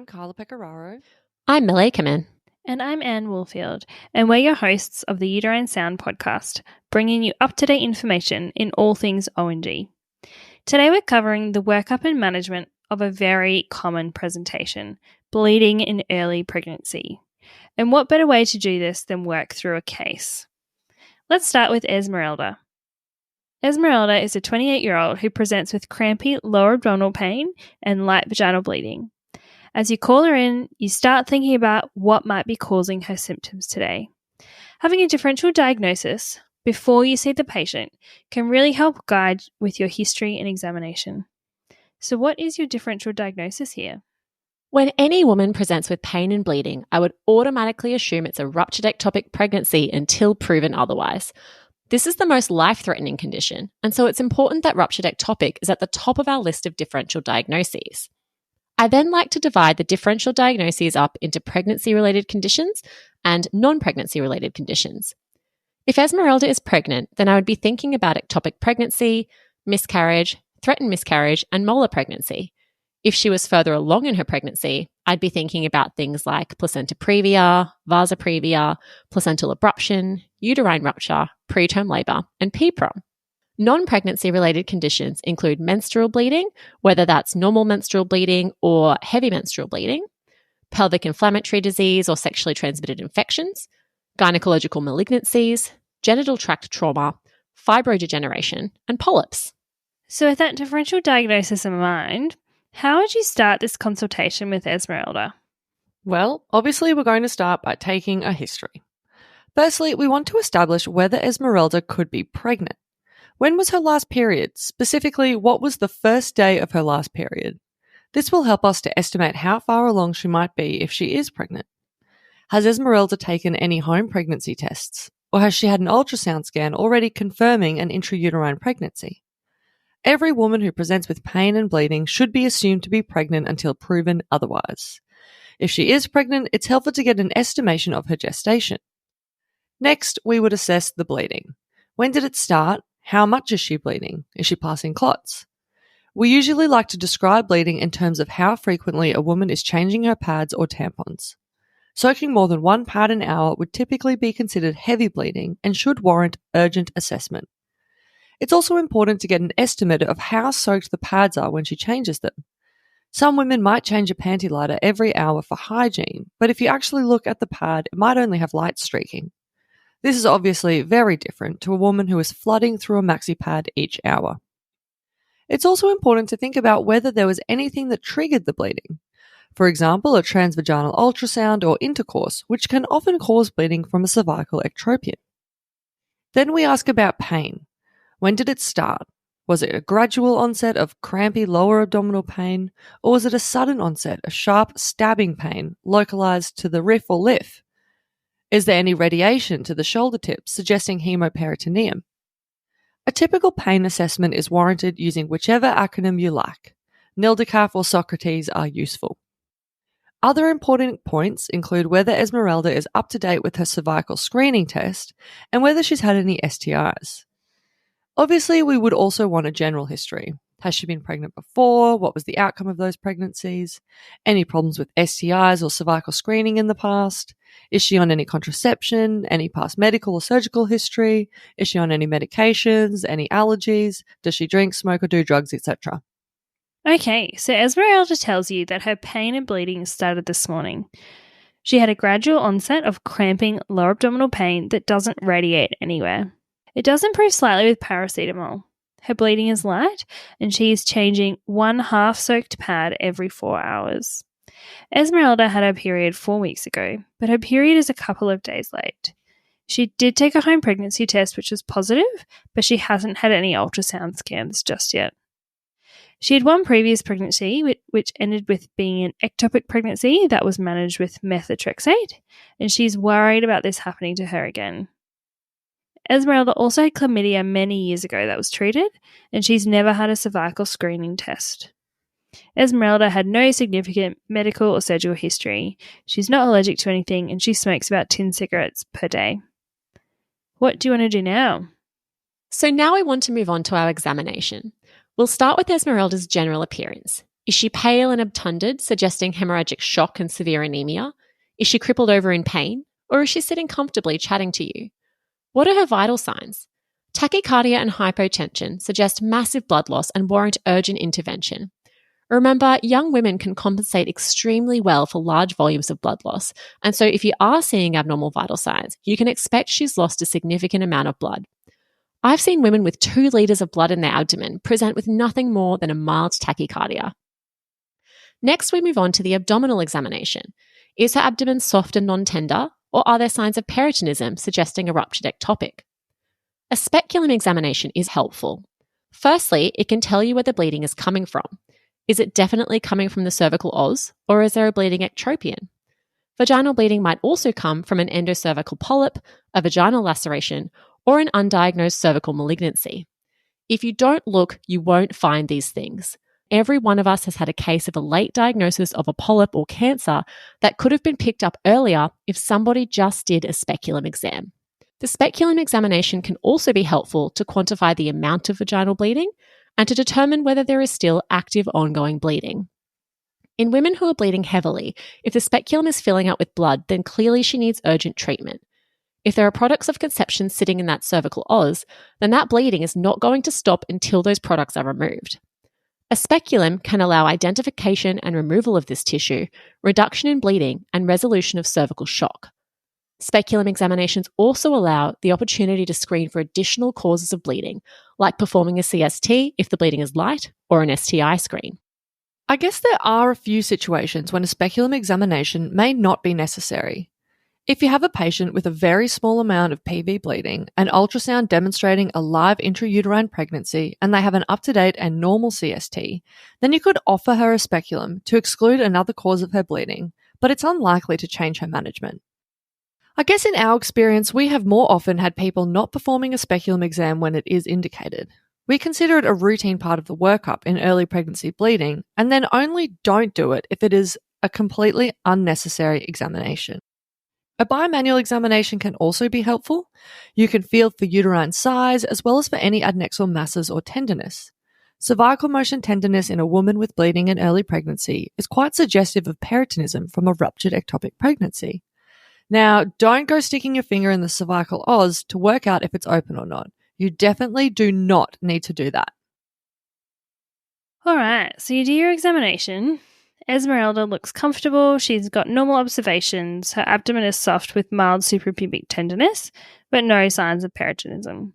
Carla Pecoraro. I'm Mel Akerman. And I'm Anne Woolfield, and we're your hosts of the Uterine Sound podcast, bringing you up-to-date information in all things O&G. Today we're covering the workup and management of a very common presentation, bleeding in early pregnancy. And what better way to do this than work through a case? Let's start with Esmerelda. Esmerelda is a 28-year-old who presents with crampy lower abdominal pain and light vaginal bleeding. As you call her in, you start thinking about what might be causing her symptoms today. Having a differential diagnosis before you see the patient can really help guide with your history and examination. So what is your differential diagnosis here? When any woman presents with pain and bleeding, I would automatically assume it's a ruptured ectopic pregnancy until proven otherwise. This is the most life-threatening condition, and so it's important that ruptured ectopic is at the top of our list of differential diagnoses. I then like to divide the differential diagnoses up into pregnancy-related conditions and non-pregnancy-related conditions. If Esmerelda is pregnant, then I would be thinking about ectopic pregnancy, miscarriage, threatened miscarriage, and molar pregnancy. If she was further along in her pregnancy, I'd be thinking about things like placenta previa, vasa previa, placental abruption, uterine rupture, preterm labour, and PPROM. Non-pregnancy related conditions include menstrual bleeding, whether that's normal menstrual bleeding or heavy menstrual bleeding, pelvic inflammatory disease or sexually transmitted infections, gynecological malignancies, genital tract trauma, fibrodegeneration, and polyps. So with that differential diagnosis in mind, how would you start this consultation with Esmerelda? Well, obviously we're going to start by taking a history. Firstly, we want to establish whether Esmerelda could be pregnant. When was her last period? Specifically, what was the first day of her last period? This will help us to estimate how far along she might be if she is pregnant. Has Esmerelda taken any home pregnancy tests? Or has she had an ultrasound scan already confirming an intrauterine pregnancy? Every woman who presents with pain and bleeding should be assumed to be pregnant until proven otherwise. If she is pregnant, it's helpful to get an estimation of her gestation. Next, we would assess the bleeding. When did it start? How much is she bleeding? Is she passing clots? We usually like to describe bleeding in terms of how frequently a woman is changing her pads or tampons. Soaking more than one pad an hour would typically be considered heavy bleeding and should warrant urgent assessment. It's also important to get an estimate of how soaked the pads are when she changes them. Some women might change a panty liner every hour for hygiene, but if you actually look at the pad, it might only have light streaking. This is obviously very different to a woman who is flooding through a maxi pad each hour. It's also important to think about whether there was anything that triggered the bleeding. For example, a transvaginal ultrasound or intercourse, which can often cause bleeding from a cervical ectropion. Then we ask about pain. When did it start? Was it a gradual onset of crampy lower abdominal pain, or was it a sudden onset of sharp stabbing pain localized to the riff or lif? Is there any radiation to the shoulder tips suggesting hemoperitoneum? A typical pain assessment is warranted using whichever acronym you like. NILDECAF or Socrates are useful. Other important points include whether Esmerelda is up to date with her cervical screening test and whether she's had any STIs. Obviously, we would also want a general history. Has she been pregnant before? What was the outcome of those pregnancies? Any problems with STIs or cervical screening in the past? Is she on any contraception? Any past medical or surgical history? Is she on any medications? Any allergies? Does she drink, smoke, or do drugs, etc.? Okay, so Esmeralda tells you that her pain and bleeding started this morning. She had a gradual onset of cramping lower abdominal pain that doesn't radiate anywhere. It does improve slightly with paracetamol. Her bleeding is light, and she is changing one half-soaked pad every 4 hours. Esmeralda had her period 4 weeks ago, but her period is a couple of days late. She did take a home pregnancy test, which was positive, but she hasn't had any ultrasound scans just yet. She had one previous pregnancy, which ended with being an ectopic pregnancy that was managed with methotrexate, and she's worried about this happening to her again. Esmerelda also had chlamydia many years ago that was treated, and she's never had a cervical screening test. Esmerelda had no significant medical or surgical history. She's not allergic to anything, and she smokes about 10 cigarettes per day. What do you want to do now? So now we want to move on to our examination. We'll start with Esmerelda's general appearance. Is she pale and obtunded, suggesting hemorrhagic shock and severe anemia? Is she crippled over in pain? Or is she sitting comfortably chatting to you? What are her vital signs? Tachycardia and hypotension suggest massive blood loss and warrant urgent intervention. Remember, young women can compensate extremely well for large volumes of blood loss, and so if you are seeing abnormal vital signs, you can expect she's lost a significant amount of blood. I've seen women with 2 liters of blood in their abdomen present with nothing more than a mild tachycardia. Next, we move on to the abdominal examination. Is her abdomen soft and non-tender, or are there signs of peritonism suggesting a ruptured ectopic? A speculum examination is helpful. Firstly, it can tell you where the bleeding is coming from. Is it definitely coming from the cervical os, or is there a bleeding ectropion? Vaginal bleeding might also come from an endocervical polyp, a vaginal laceration, or an undiagnosed cervical malignancy. If you don't look, you won't find these things. Every one of us has had a case of a late diagnosis of a polyp or cancer that could have been picked up earlier if somebody just did a speculum exam. The speculum examination can also be helpful to quantify the amount of vaginal bleeding and to determine whether there is still active ongoing bleeding. In women who are bleeding heavily, if the speculum is filling up with blood, then clearly she needs urgent treatment. If there are products of conception sitting in that cervical os, then that bleeding is not going to stop until those products are removed. A speculum can allow identification and removal of this tissue, reduction in bleeding, and resolution of cervical shock. Speculum examinations also allow the opportunity to screen for additional causes of bleeding, like performing a CST if the bleeding is light, or an STI screen. I guess there are a few situations when a speculum examination may not be necessary. If you have a patient with a very small amount of PV bleeding, an ultrasound demonstrating a live intrauterine pregnancy, and they have an up-to-date and normal CST, then you could offer her a speculum to exclude another cause of her bleeding, but it's unlikely to change her management. I guess in our experience, we have more often had people not performing a speculum exam when it is indicated. We consider it a routine part of the workup in early pregnancy bleeding, and then only don't do it if it is a completely unnecessary examination. A bimanual examination can also be helpful. You can feel for uterine size as well as for any adnexal masses or tenderness. Cervical motion tenderness in a woman with bleeding in early pregnancy is quite suggestive of peritonism from a ruptured ectopic pregnancy. Now, don't go sticking your finger in the cervical os to work out if it's open or not. You definitely do not need to do that. All right, so you do your examination. Esmerelda looks comfortable. She's got normal observations. Her abdomen is soft with mild suprapubic tenderness, but no signs of peritonism.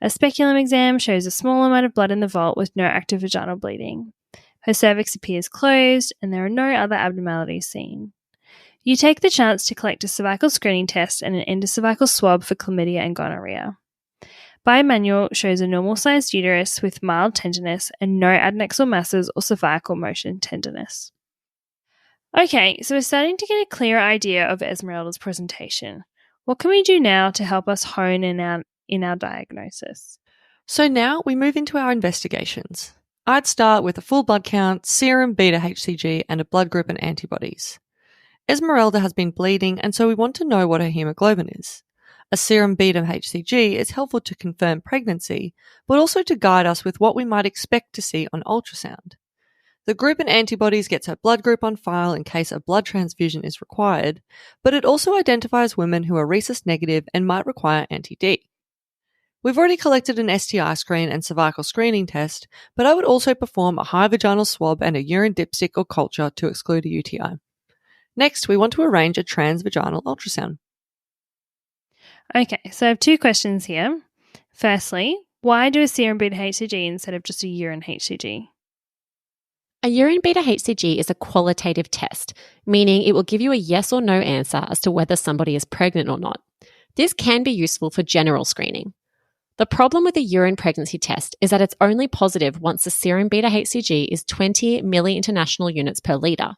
A speculum exam shows a small amount of blood in the vault with no active vaginal bleeding. Her cervix appears closed, and there are no other abnormalities seen. You take the chance to collect a cervical screening test and an endocervical swab for chlamydia and gonorrhea. Bimanual shows a normal-sized uterus with mild tenderness and no adnexal masses or cervical motion tenderness. Okay, so we're starting to get a clearer idea of Esmerelda's presentation. What can we do now to help us hone in our diagnosis? So now we move into our investigations. I'd start with a full blood count, serum, bHCG, and a blood group and antibodies. Esmerelda has been bleeding, and so we want to know what her hemoglobin is. A serum bHCG is helpful to confirm pregnancy, but also to guide us with what we might expect to see on ultrasound. The group and antibodies gets her blood group on file in case a blood transfusion is required, but it also identifies women who are rhesus negative and might require anti-D. We've already collected an STI screen and cervical screening test, but I would also perform a high vaginal swab and a urine dipstick or culture to exclude a UTI. Next, we want to arrange a transvaginal ultrasound. Okay, so I have 2 questions here. Firstly, why do a serum beta-HCG instead of just a urine HCG? A urine beta-HCG is a qualitative test, meaning it will give you a yes or no answer as to whether somebody is pregnant or not. This can be useful for general screening. The problem with a urine pregnancy test is that it's only positive once the serum beta-HCG is 20 milli-international units per litre.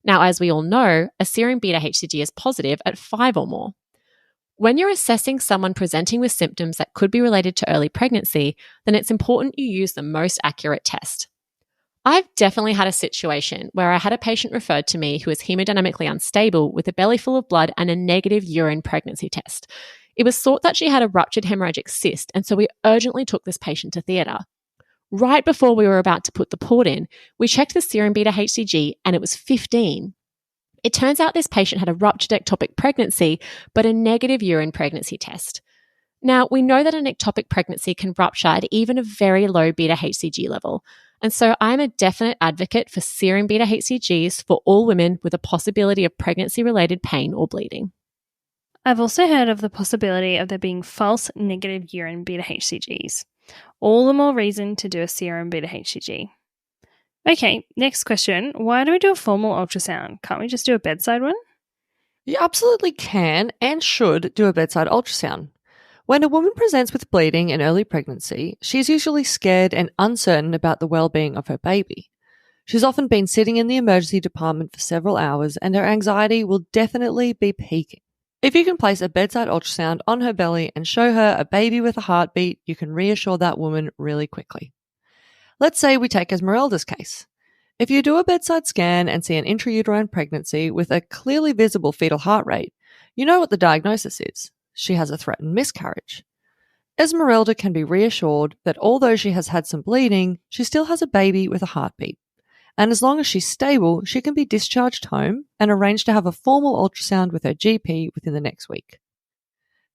Now, as we all know, a serum beta-HCG is positive at 5 or more. When you're assessing someone presenting with symptoms that could be related to early pregnancy, then it's important you use the most accurate test. I've definitely had a situation where I had a patient referred to me who was hemodynamically unstable with a belly full of blood and a negative urine pregnancy test. It was thought that she had a ruptured hemorrhagic cyst, and so we urgently took this patient to theatre. Right before we were about to put the port in, we checked the serum bHCG and it was 15. It turns out this patient had a ruptured ectopic pregnancy, but a negative urine pregnancy test. Now, we know that an ectopic pregnancy can rupture at even a very low beta-HCG level, and so I'm a definite advocate for serum beta-HCGs for all women with a possibility of pregnancy-related pain or bleeding. I've also heard of the possibility of there being false negative urine beta-HCGs. All the more reason to do a serum beta-HCG. Okay, next question. Why do we do a formal ultrasound? Can't we just do a bedside one? You absolutely can and should do a bedside ultrasound. When a woman presents with bleeding in early pregnancy, she's usually scared and uncertain about the well-being of her baby. She's often been sitting in the emergency department for several hours and her anxiety will definitely be peaking. If you can place a bedside ultrasound on her belly and show her a baby with a heartbeat, you can reassure that woman really quickly. Let's say we take Esmerelda's case. If you do a bedside scan and see an intrauterine pregnancy with a clearly visible fetal heart rate, you know what the diagnosis is. She has a threatened miscarriage. Esmerelda can be reassured that although she has had some bleeding, she still has a baby with a heartbeat. And as long as she's stable, she can be discharged home and arrange to have a formal ultrasound with her GP within the next week.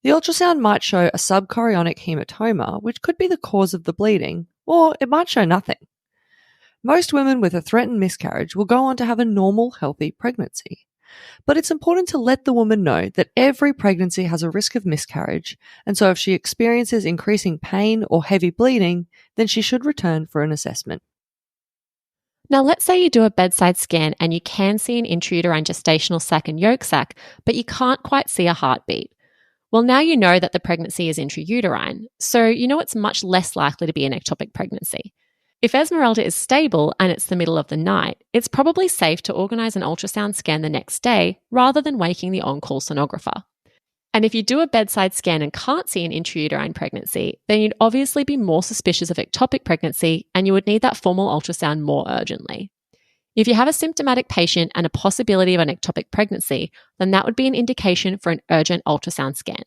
The ultrasound might show a subchorionic hematoma, which could be the cause of the bleeding, or it might show nothing. Most women with a threatened miscarriage will go on to have a normal, healthy pregnancy. But it's important to let the woman know that every pregnancy has a risk of miscarriage, and so if she experiences increasing pain or heavy bleeding, then she should return for an assessment. Now, let's say you do a bedside scan and you can see an intrauterine gestational sac and yolk sac, but you can't quite see a heartbeat. Well, now you know that the pregnancy is intrauterine, so you know it's much less likely to be an ectopic pregnancy. If Esmerelda is stable and it's the middle of the night, it's probably safe to organise an ultrasound scan the next day rather than waking the on-call sonographer. And if you do a bedside scan and can't see an intrauterine pregnancy, then you'd obviously be more suspicious of ectopic pregnancy and you would need that formal ultrasound more urgently. If you have a symptomatic patient and a possibility of an ectopic pregnancy, then that would be an indication for an urgent ultrasound scan.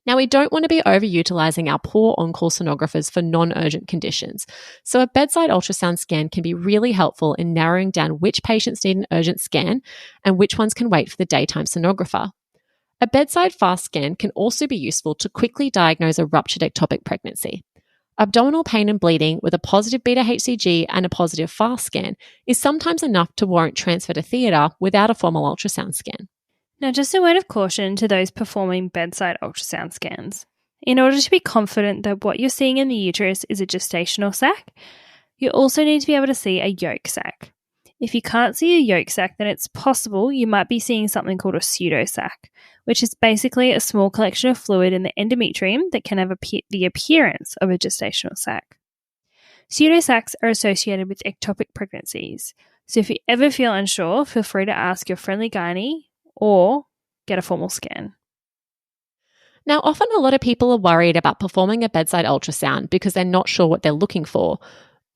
Now, we don't want to be overutilising our poor on-call sonographers for non-urgent conditions, so a bedside ultrasound scan can be really helpful in narrowing down which patients need an urgent scan and which ones can wait for the daytime sonographer. A bedside fast scan can also be useful to quickly diagnose a ruptured ectopic pregnancy. Abdominal pain and bleeding with a positive beta-HCG and a positive fast scan is sometimes enough to warrant transfer to theatre without a formal ultrasound scan. Now, just a word of caution to those performing bedside ultrasound scans. In order to be confident that what you're seeing in the uterus is a gestational sac, you also need to be able to see a yolk sac. If you can't see a yolk sac, then it's possible you might be seeing something called a pseudosac, which is basically a small collection of fluid in the endometrium that can have the appearance of a gestational sac. Pseudosacs are associated with ectopic pregnancies, so if you ever feel unsure, feel free to ask your friendly gynae or get a formal scan. Now, often a lot of people are worried about performing a bedside ultrasound because they're not sure what they're looking for,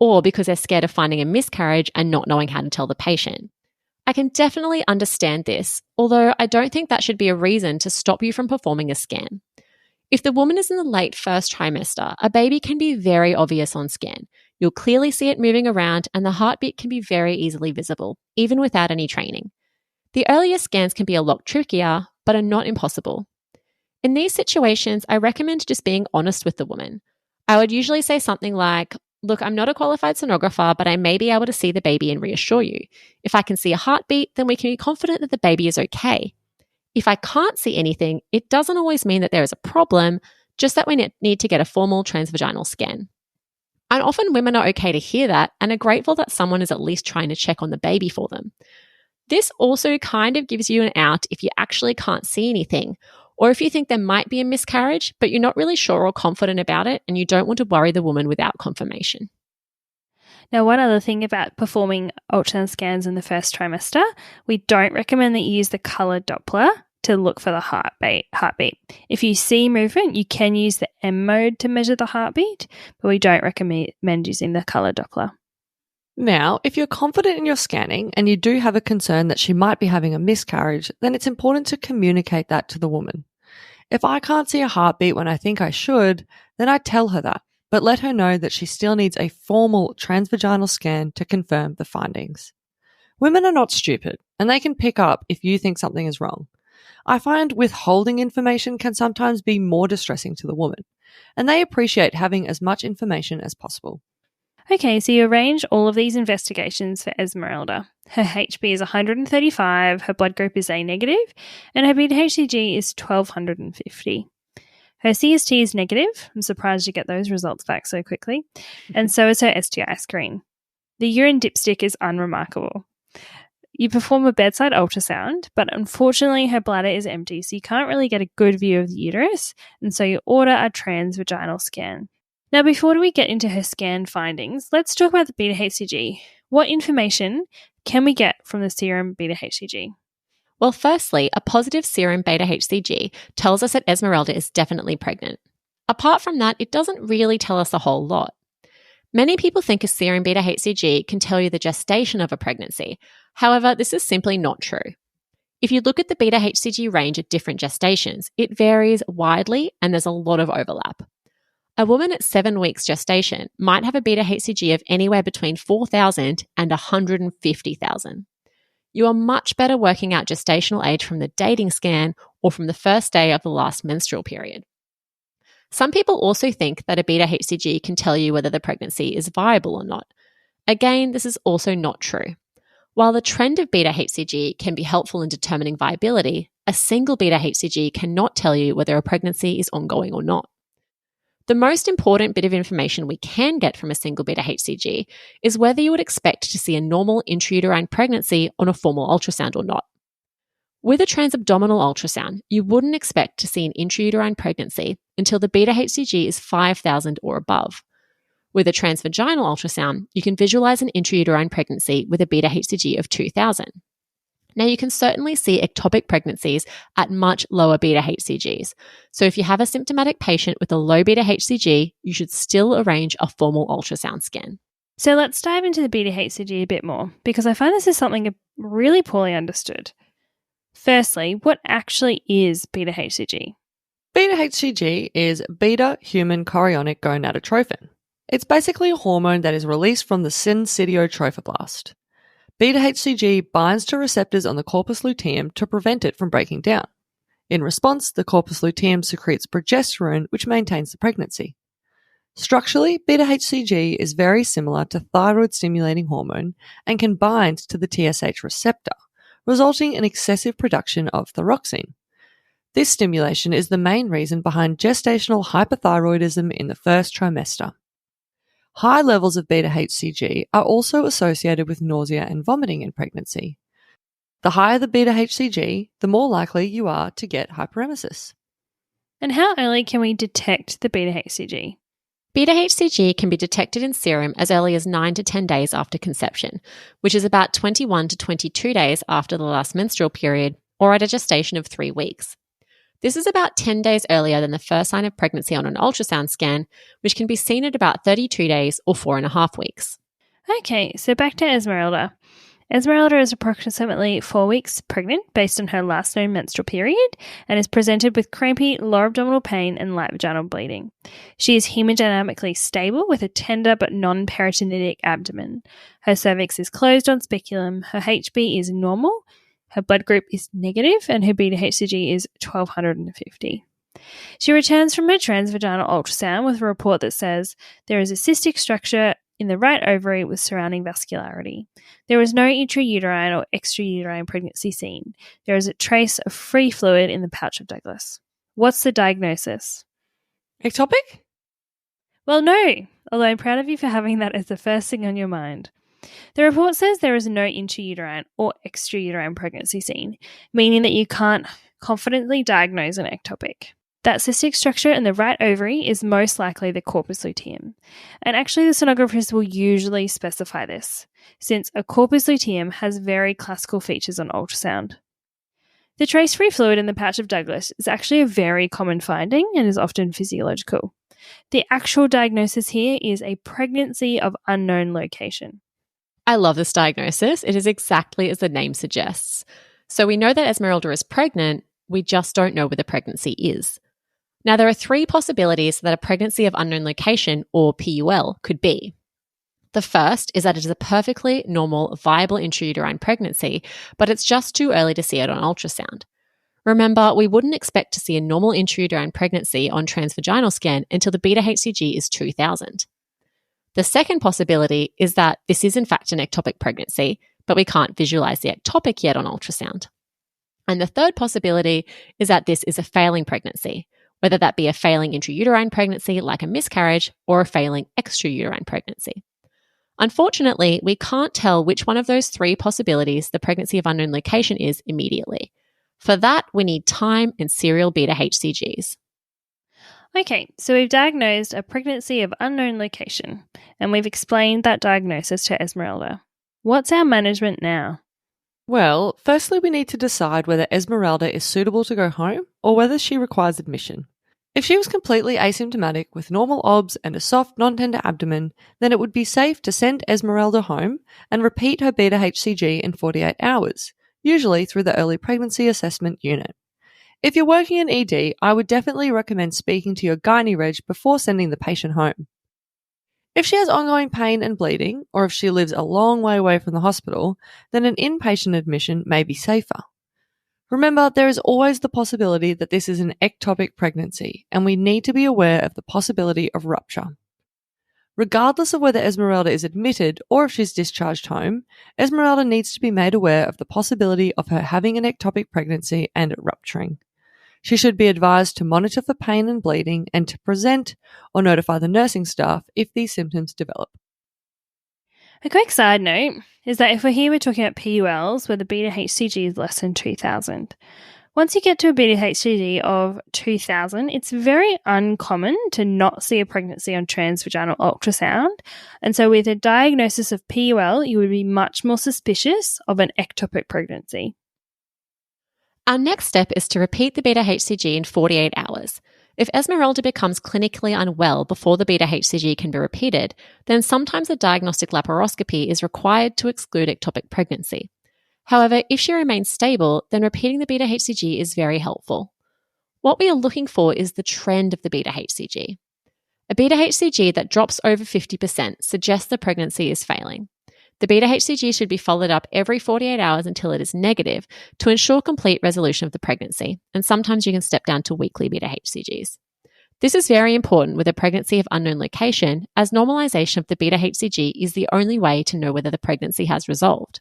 or because they're scared of finding a miscarriage and not knowing how to tell the patient. I can definitely understand this, although I don't think that should be a reason to stop you from performing a scan. If the woman is in the late first trimester, a baby can be very obvious on scan. You'll clearly see it moving around and the heartbeat can be very easily visible, even without any training. The earlier scans can be a lot trickier, but are not impossible. In these situations, I recommend just being honest with the woman. I would usually say something like, look, I'm not a qualified sonographer, but I may be able to see the baby and reassure you. If I can see a heartbeat, then we can be confident that the baby is okay. If I can't see anything, it doesn't always mean that there is a problem, just that we need to get a formal transvaginal scan. And often women are okay to hear that and are grateful that someone is at least trying to check on the baby for them. This also kind of gives you an out if you actually can't see anything, or if you think there might be a miscarriage, but you're not really sure or confident about it and you don't want to worry the woman without confirmation. Now, one other thing about performing ultrasound scans in the first trimester, we don't recommend that you use the colour Doppler to look for the heartbeat. If you see movement, you can use the M mode to measure the heartbeat, but we don't recommend using the colour Doppler. Now, if you're confident in your scanning and you do have a concern that she might be having a miscarriage, then it's important to communicate that to the woman. If I can't see a heartbeat when I think I should, then I tell her that. but let her know that she still needs a formal transvaginal scan to confirm the findings. Women are not stupid, and they can pick up if you think something is wrong. I find withholding information can sometimes be more distressing to the woman, and they appreciate having as much information as possible. Okay, so you arrange all of these investigations for Esmerelda. Her HB is 135, her blood group is A negative, and her bHCG is 1250. Her CST is negative. I'm surprised you get those results back so quickly. And so is her STI screen. The urine dipstick is unremarkable. You perform a bedside ultrasound, but unfortunately her bladder is empty, so you can't really get a good view of the uterus, and so you order a transvaginal scan. Now, before we get into her scan findings, let's talk about the bHCG. What information can we get from the serum bHCG? Well, firstly, a positive serum beta-HCG tells us that Esmerelda is definitely pregnant. Apart from that, it doesn't really tell us a whole lot. Many people think a serum beta-HCG can tell you the gestation of a pregnancy. However, this is simply not true. If you look at the beta-HCG range at different gestations, it varies widely and there's a lot of overlap. A woman at 7 weeks gestation might have a beta-HCG of anywhere between 4,000 and 150,000. You are much better working out gestational age from the dating scan or from the first day of the last menstrual period. Some people also think that a beta-HCG can tell you whether the pregnancy is viable or not. Again, this is also not true. While the trend of beta-HCG can be helpful in determining viability, a single beta-HCG cannot tell you whether a pregnancy is ongoing or not. The most important bit of information we can get from a single beta-HCG is whether you would expect to see a normal intrauterine pregnancy on a formal ultrasound or not. With a transabdominal ultrasound, you wouldn't expect to see an intrauterine pregnancy until the beta-HCG is 5,000 or above. With a transvaginal ultrasound, you can visualize an intrauterine pregnancy with a beta-HCG of 2,000. Now, you can certainly see ectopic pregnancies at much lower beta-HCGs. So if you have a symptomatic patient with a low beta-HCG, you should still arrange a formal ultrasound scan. So let's dive into the beta-HCG a bit more, because I find this is something really poorly understood. Firstly, what actually is beta-HCG? Beta-HCG is beta-human chorionic gonadotrophin. It's basically a hormone that is released from the syncytiotrophoblast. Beta-HCG binds to receptors on the corpus luteum to prevent it from breaking down. In response, the corpus luteum secretes progesterone, which maintains the pregnancy. Structurally, beta-HCG is very similar to thyroid-stimulating hormone and can bind to the TSH receptor, resulting in excessive production of thyroxine. This stimulation is the main reason behind gestational hyperthyroidism in the first trimester. High levels of beta-HCG are also associated with nausea and vomiting in pregnancy. The higher the beta-HCG, the more likely you are to get hyperemesis. And how early can we detect the beta-HCG? Beta-HCG can be detected in serum as early as 9 to 10 days after conception, which is about 21 to 22 days after the last menstrual period or at a gestation of 3 weeks. This is about 10 days earlier than the first sign of pregnancy on an ultrasound scan, which can be seen at about 32 days or 4.5 weeks. Okay, so back to Esmerelda. Esmerelda is approximately 4 weeks pregnant based on her last known menstrual period and is presented with crampy lower abdominal pain and light vaginal bleeding. She is hemodynamically stable with a tender but non-peritonitic abdomen. Her cervix is closed on speculum, her HB is normal, her blood group is negative, and her beta-HCG is 1250. She returns from her transvaginal ultrasound with a report that says there is a cystic structure in the right ovary with surrounding vascularity. There is no intrauterine or extrauterine pregnancy seen. There is a trace of free fluid in the pouch of Douglas. What's the diagnosis? Ectopic? Well, no, although I'm proud of you for having that as the first thing on your mind. The report says there is no intrauterine or extrauterine pregnancy seen, meaning that you can't confidently diagnose an ectopic. That cystic structure in the right ovary is most likely the corpus luteum. And actually the sonographers will usually specify this, since a corpus luteum has very classical features on ultrasound. The trace-free fluid in the pouch of Douglas is actually a very common finding and is often physiological. The actual diagnosis here is a pregnancy of unknown location. I love this diagnosis. It is exactly as the name suggests. So we know that Esmerelda is pregnant, we just don't know where the pregnancy is. Now, there are three possibilities that a pregnancy of unknown location, or PUL, could be. The first is that it is a perfectly normal, viable intrauterine pregnancy, but it's just too early to see it on ultrasound. Remember, we wouldn't expect to see a normal intrauterine pregnancy on transvaginal scan until the beta-HCG is 2000. The second possibility is that this is in fact an ectopic pregnancy, but we can't visualize the ectopic yet on ultrasound. And the third possibility is that this is a failing pregnancy, whether that be a failing intrauterine pregnancy like a miscarriage or a failing extrauterine pregnancy. Unfortunately, we can't tell which one of those three possibilities the pregnancy of unknown location is immediately. For that, we need time and serial beta-HCGs. Okay, so we've diagnosed a pregnancy of unknown location, and we've explained that diagnosis to Esmerelda. What's our management now? Well, firstly, we need to decide whether Esmerelda is suitable to go home or whether she requires admission. If she was completely asymptomatic with normal OBS and a soft, non-tender abdomen, then it would be safe to send Esmerelda home and repeat her beta-HCG in 48 hours, usually through the early pregnancy assessment unit. If you're working in ED, I would definitely recommend speaking to your gynae reg before sending the patient home. If she has ongoing pain and bleeding, or if she lives a long way away from the hospital, then an inpatient admission may be safer. Remember, there is always the possibility that this is an ectopic pregnancy, and we need to be aware of the possibility of rupture. Regardless of whether Esmerelda is admitted or if she's discharged home, Esmerelda needs to be made aware of the possibility of her having an ectopic pregnancy and it rupturing. She should be advised to monitor for pain and bleeding and to present or notify the nursing staff if these symptoms develop. A quick side note is that if we're talking about PULs where the beta-HCG is less than 2000. Once you get to a beta-HCG of 2000, it's very uncommon to not see a pregnancy on transvaginal ultrasound. And so with a diagnosis of PUL, you would be much more suspicious of an ectopic pregnancy. Our next step is to repeat the beta-HCG in 48 hours. If Esmerelda becomes clinically unwell before the beta-HCG can be repeated, then sometimes a diagnostic laparoscopy is required to exclude ectopic pregnancy. However, if she remains stable, then repeating the beta-HCG is very helpful. What we are looking for is the trend of the beta-HCG. A beta-HCG that drops over 50% suggests the pregnancy is failing. The beta-HCG should be followed up every 48 hours until it is negative to ensure complete resolution of the pregnancy, and sometimes you can step down to weekly beta-HCGs. This is very important with a pregnancy of unknown location, as normalization of the beta-HCG is the only way to know whether the pregnancy has resolved.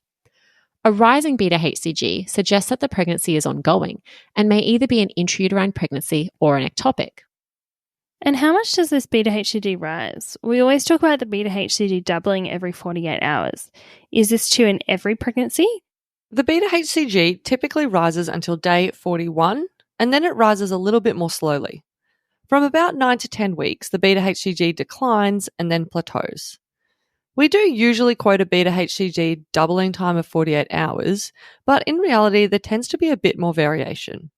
A rising beta-HCG suggests that the pregnancy is ongoing and may either be an intrauterine pregnancy or an ectopic. And how much does this beta-HCG rise? We always talk about the beta-HCG doubling every 48 hours. Is this true in every pregnancy? The beta-HCG typically rises until day 41, and then it rises a little bit more slowly. From about 9 to 10 weeks, the beta-HCG declines and then plateaus. We do usually quote a beta-HCG doubling time of 48 hours, but in reality there tends to be a bit more variation.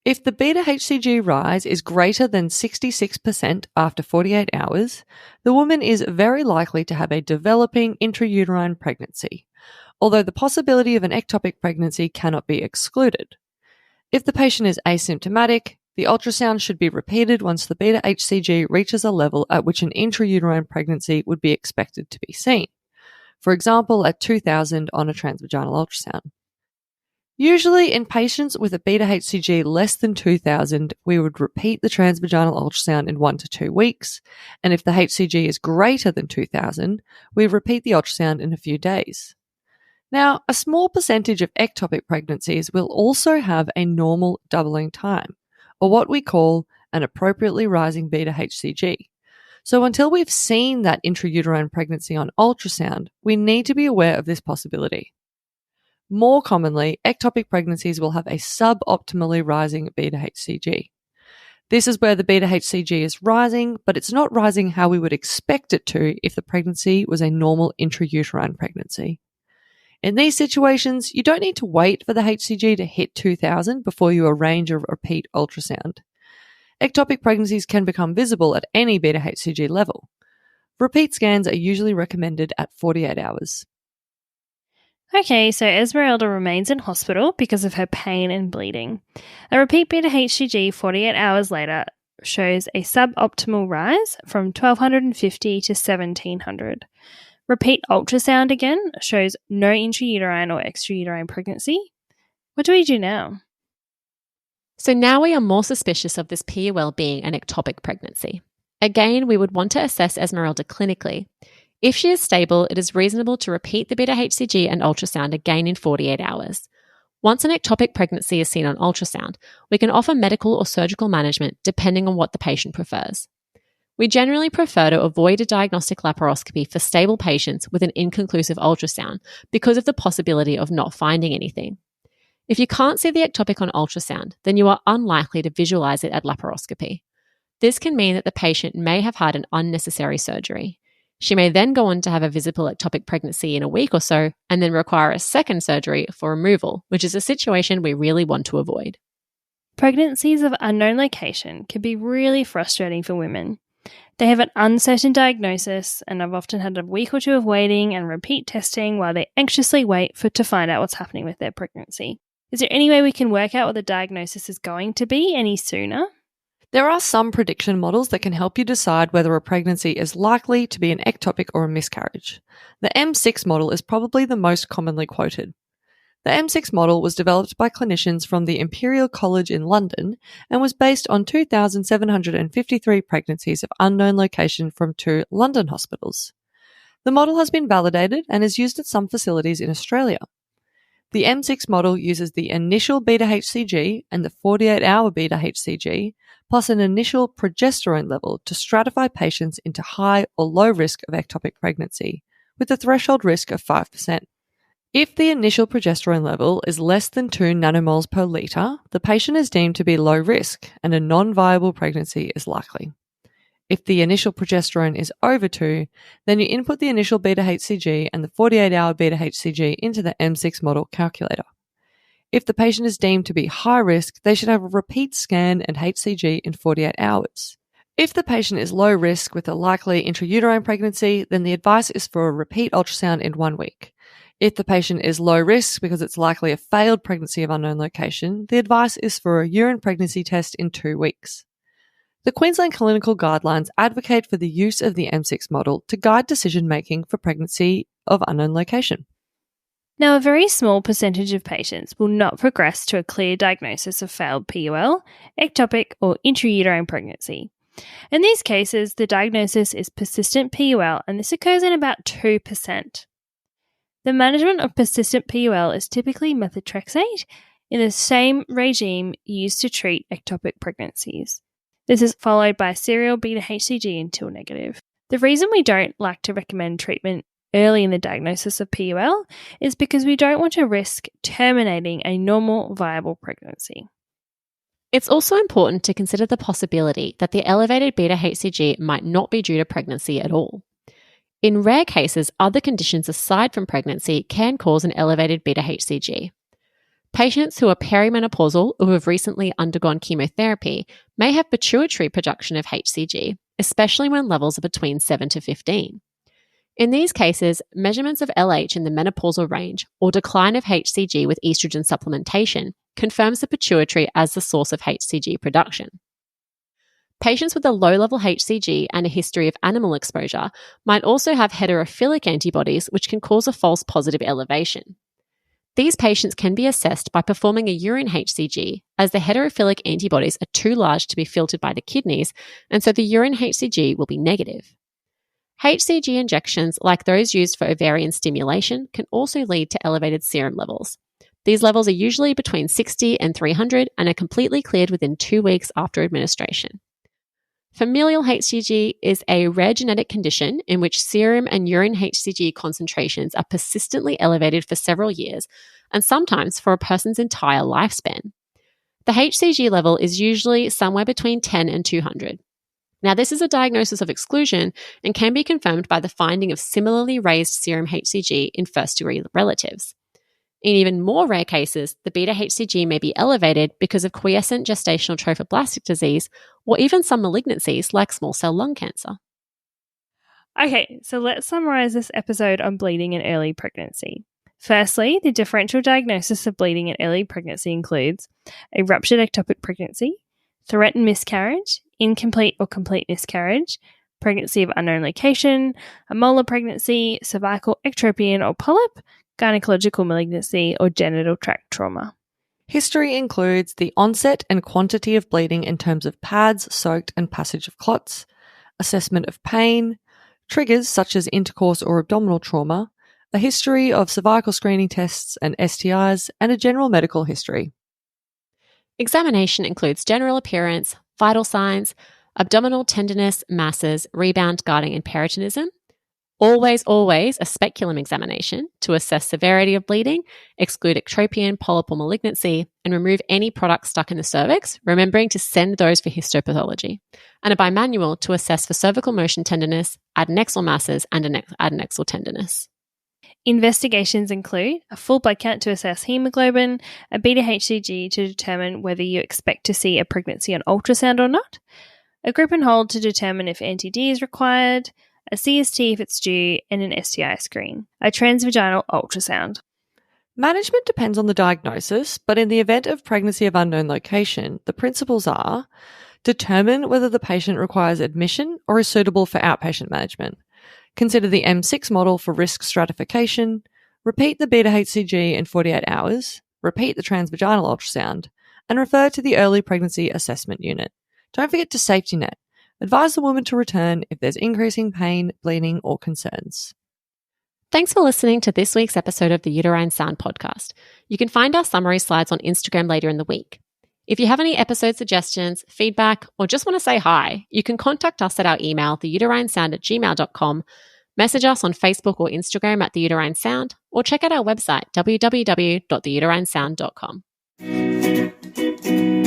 If the beta-HCG rise is greater than 66% after 48 hours, the woman is very likely to have a developing intrauterine pregnancy, although the possibility of an ectopic pregnancy cannot be excluded. If the patient is asymptomatic, the ultrasound should be repeated once the beta-HCG reaches a level at which an intrauterine pregnancy would be expected to be seen, for example at 2000 on a transvaginal ultrasound. Usually in patients with a beta-HCG less than 2000, we would repeat the transvaginal ultrasound in 1 to 2 weeks, and if the HCG is greater than 2000, we repeat the ultrasound in a few days. Now, a small percentage of ectopic pregnancies will also have a normal doubling time, or what we call an appropriately rising beta-HCG. So until we've seen that intrauterine pregnancy on ultrasound, we need to be aware of this possibility. More commonly, ectopic pregnancies will have a suboptimally rising beta-HCG. This is where the beta-HCG is rising, but it's not rising how we would expect it to if the pregnancy was a normal intrauterine pregnancy. In these situations, you don't need to wait for the HCG to hit 2000 before you arrange a repeat ultrasound. Ectopic pregnancies can become visible at any beta-HCG level. Repeat scans are usually recommended at 48 hours. Okay, so Esmerelda remains in hospital because of her pain and bleeding. A repeat beta-HCG 48 hours later shows a suboptimal rise from 1250 to 1700. Repeat ultrasound again shows no intrauterine or extrauterine pregnancy. What do we do now? So now we are more suspicious of this PUL being an ectopic pregnancy. Again, we would want to assess Esmerelda clinically. If she is stable, it is reasonable to repeat the bHCG and ultrasound again in 48 hours. Once an ectopic pregnancy is seen on ultrasound, we can offer medical or surgical management depending on what the patient prefers. We generally prefer to avoid a diagnostic laparoscopy for stable patients with an inconclusive ultrasound because of the possibility of not finding anything. If you can't see the ectopic on ultrasound, then you are unlikely to visualize it at laparoscopy. This can mean that the patient may have had an unnecessary surgery. She may then go on to have a visible ectopic pregnancy in a week or so and then require a second surgery for removal, which is a situation we really want to avoid. Pregnancies of unknown location can be really frustrating for women. They have an uncertain diagnosis and have often had a week or two of waiting and repeat testing while they anxiously wait to find out what's happening with their pregnancy. Is there any way we can work out what the diagnosis is going to be any sooner? There are some prediction models that can help you decide whether a pregnancy is likely to be an ectopic or a miscarriage. The M6 model is probably the most commonly quoted. The M6 model was developed by clinicians from the Imperial College in London and was based on 2,753 pregnancies of unknown location from 2 London hospitals. The model has been validated and is used at some facilities in Australia. The M6 model uses the initial beta-HCG and the 48-hour beta-HCG, plus an initial progesterone level to stratify patients into high or low risk of ectopic pregnancy, with a threshold risk of 5%. If the initial progesterone level is less than 2 nanomoles per litre, the patient is deemed to be low risk and a non-viable pregnancy is likely. If the initial progesterone is over 2, then you input the initial beta-HCG and the 48-hour beta-HCG into the M6 model calculator. If the patient is deemed to be high risk, they should have a repeat scan and HCG in 48 hours. If the patient is low risk with a likely intrauterine pregnancy, then the advice is for a repeat ultrasound in 1 week. If the patient is low risk because it's likely a failed pregnancy of unknown location, the advice is for a urine pregnancy test in 2 weeks. The Queensland Clinical Guidelines advocate for the use of the M6 model to guide decision-making for pregnancy of unknown location. Now, a very small percentage of patients will not progress to a clear diagnosis of failed PUL, ectopic, or intrauterine pregnancy. In these cases, the diagnosis is persistent PUL, and this occurs in about 2%. The management of persistent PUL is typically methotrexate in the same regime used to treat ectopic pregnancies. This is followed by serial beta-HCG until negative. The reason we don't like to recommend treatment early in the diagnosis of PUL is because we don't want to risk terminating a normal, viable pregnancy. It's also important to consider the possibility that the elevated beta-HCG might not be due to pregnancy at all. In rare cases, other conditions aside from pregnancy can cause an elevated beta-HCG. Patients who are perimenopausal or who have recently undergone chemotherapy may have pituitary production of HCG, especially when levels are between 7 to 15. In these cases, measurements of LH in the menopausal range or decline of HCG with estrogen supplementation confirms the pituitary as the source of HCG production. Patients with a low-level HCG and a history of animal exposure might also have heterophilic antibodies, which can cause a false positive elevation. These patients can be assessed by performing a urine HCG, as the heterophilic antibodies are too large to be filtered by the kidneys, and so the urine HCG will be negative. HCG injections, like those used for ovarian stimulation, can also lead to elevated serum levels. These levels are usually between 60 and 300 and are completely cleared within 2 weeks after administration. Familial HCG is a rare genetic condition in which serum and urine HCG concentrations are persistently elevated for several years and sometimes for a person's entire lifespan. The HCG level is usually somewhere between 10 and 200. Now, this is a diagnosis of exclusion and can be confirmed by the finding of similarly raised serum HCG in first-degree relatives. In even more rare cases, the beta-HCG may be elevated because of quiescent gestational trophoblastic disease or even some malignancies like small cell lung cancer. Okay, so let's summarize this episode on bleeding in early pregnancy. Firstly, the differential diagnosis of bleeding in early pregnancy includes a ruptured ectopic pregnancy, threatened miscarriage, incomplete or complete miscarriage, pregnancy of unknown location, a molar pregnancy, cervical ectropion or polyp, gynecological malignancy, or genital tract trauma. History includes the onset and quantity of bleeding in terms of pads, soaked, and passage of clots, assessment of pain, triggers such as intercourse or abdominal trauma, a history of cervical screening tests and STIs, and a general medical history. Examination includes general appearance, vital signs, abdominal tenderness, masses, rebound, guarding, and peritonism. Always a speculum examination to assess severity of bleeding, exclude ectropion, polyp, or malignancy, and remove any products stuck in the cervix, remembering to send those for histopathology. And a bimanual to assess for cervical motion tenderness, adnexal masses, and adnexal tenderness. Investigations include a full blood count to assess hemoglobin, a bHCG to determine whether you expect to see a pregnancy on ultrasound or not, a grip and hold to determine if NTD is required, a CST if it's due, and an STI screen, a transvaginal ultrasound. Management depends on the diagnosis, but in the event of pregnancy of unknown location, the principles are: determine whether the patient requires admission or is suitable for outpatient management. Consider the M6 model for risk stratification. Repeat the bHCG in 48 hours. Repeat the transvaginal ultrasound. And refer to the early pregnancy assessment unit. Don't forget to safety net. Advise the woman to return if there's increasing pain, bleeding, or concerns. Thanks for listening to this week's episode of the Uterine Sound podcast. You can find our summary slides on Instagram later in the week. If you have any episode suggestions, feedback, or just want to say hi, you can contact us at our email, theuterinesound@gmail.com, message us on Facebook or Instagram at The Uterine Sound, or check out our website, www.theuterinesound.com.